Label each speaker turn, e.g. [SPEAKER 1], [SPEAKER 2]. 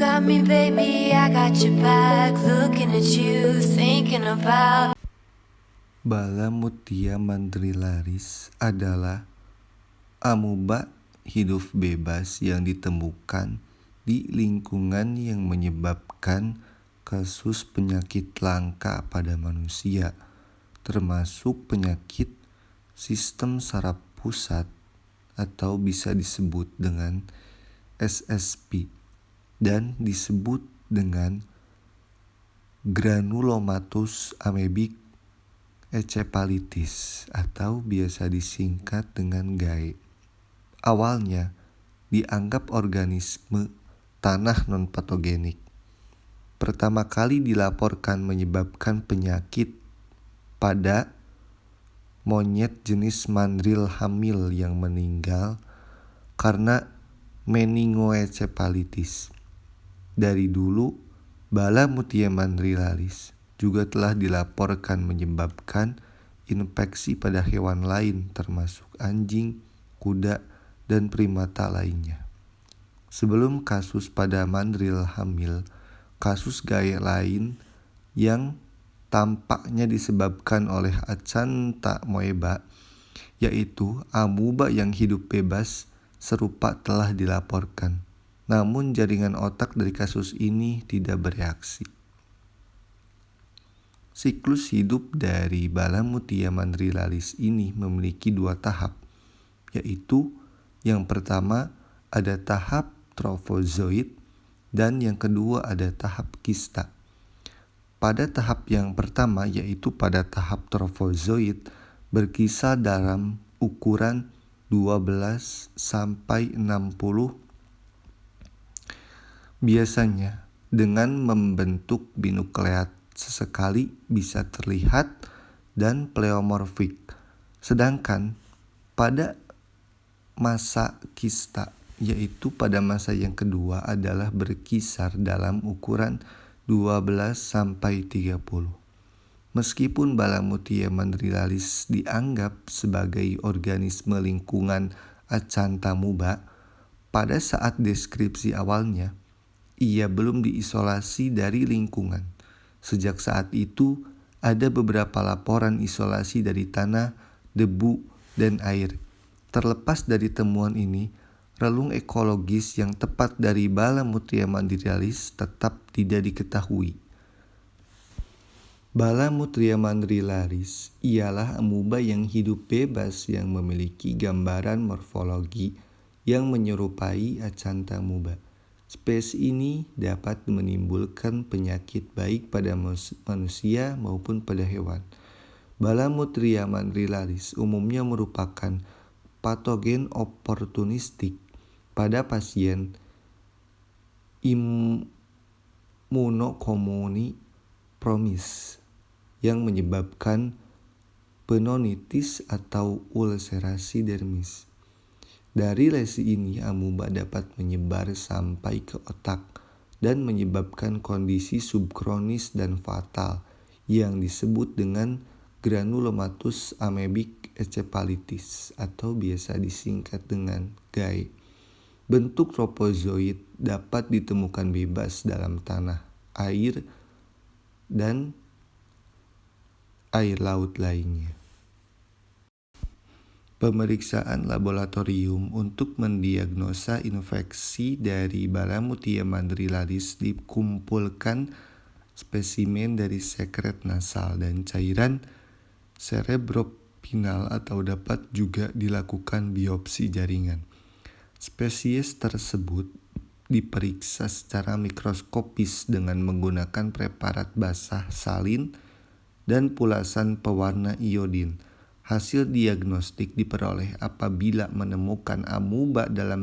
[SPEAKER 1] got me, baby, I got your back. Looking at you, thinking about.
[SPEAKER 2] Balamutia mandrillaris adalah amuba hidup bebas yang ditemukan di lingkungan yang menyebabkan kasus penyakit langka pada manusia, termasuk penyakit sistem saraf pusat atau bisa disebut dengan SSP dan disebut dengan granulomatous amoebic encephalitis atau biasa disingkat dengan GAE. Awalnya dianggap organisme tanah non-patogenik. Pertama kali dilaporkan menyebabkan penyakit pada monyet jenis mandrill hamil yang meninggal karena meningoencephalitis. Dari dulu, Balamutia mandrillaris juga telah dilaporkan menyebabkan infeksi pada hewan lain termasuk anjing, kuda, dan primata lainnya. Sebelum kasus pada mandrill hamil, kasus GAE lain yang tampaknya disebabkan oleh Acanthamoeba, yaitu amuba yang hidup bebas serupa telah dilaporkan. Namun jaringan otak dari kasus ini tidak bereaksi. Siklus hidup dari Balamutia mandrillaris ini memiliki 2 tahap, yaitu yang pertama ada tahap trofozoid dan yang kedua ada tahap kista. Pada tahap yang pertama, yaitu pada tahap trofozoid, berkisar dalam ukuran 12 sampai 60, biasanya dengan membentuk binukleat sesekali bisa terlihat dan pleomorfik. Sedangkan pada masa kista, yaitu pada masa yang kedua, adalah berkisar dalam ukuran 12 sampai 30. Meskipun Balamutia mandrillaris dianggap sebagai organisme lingkungan Acanthamoeba, pada saat deskripsi awalnya, ia belum diisolasi dari lingkungan. Sejak saat itu, ada beberapa laporan isolasi dari tanah, debu, dan air. Terlepas dari temuan ini, relung ekologis yang tepat dari Balamutia mandrillaris tetap tidak diketahui. Balamutia mandrillaris ialah amuba yang hidup bebas yang memiliki gambaran morfologi yang menyerupai Acanthamoeba. Spesies ini dapat menimbulkan penyakit baik pada manusia maupun pada hewan. Balamutia mandrillaris umumnya merupakan patogen oportunistik pada pasien immunokompromis yang menyebabkan pneumonitis atau ulserasi dermis. Dari lesi ini, amuba dapat menyebar sampai ke otak dan menyebabkan kondisi subkronis dan fatal yang disebut dengan granulomatous amoebic encephalitis atau biasa disingkat dengan GAE. Bentuk trofozoid dapat ditemukan bebas dalam tanah, air, dan air laut lainnya. Pemeriksaan laboratorium untuk mendiagnosa infeksi dari Balamutia mandrillaris dikumpulkan spesimen dari sekret nasal dan cairan cerebrospinal atau dapat juga dilakukan biopsi jaringan. Spesies tersebut diperiksa secara mikroskopis dengan menggunakan preparat basah salin dan pulasan pewarna iodin. Hasil diagnostik diperoleh apabila menemukan amuba dalam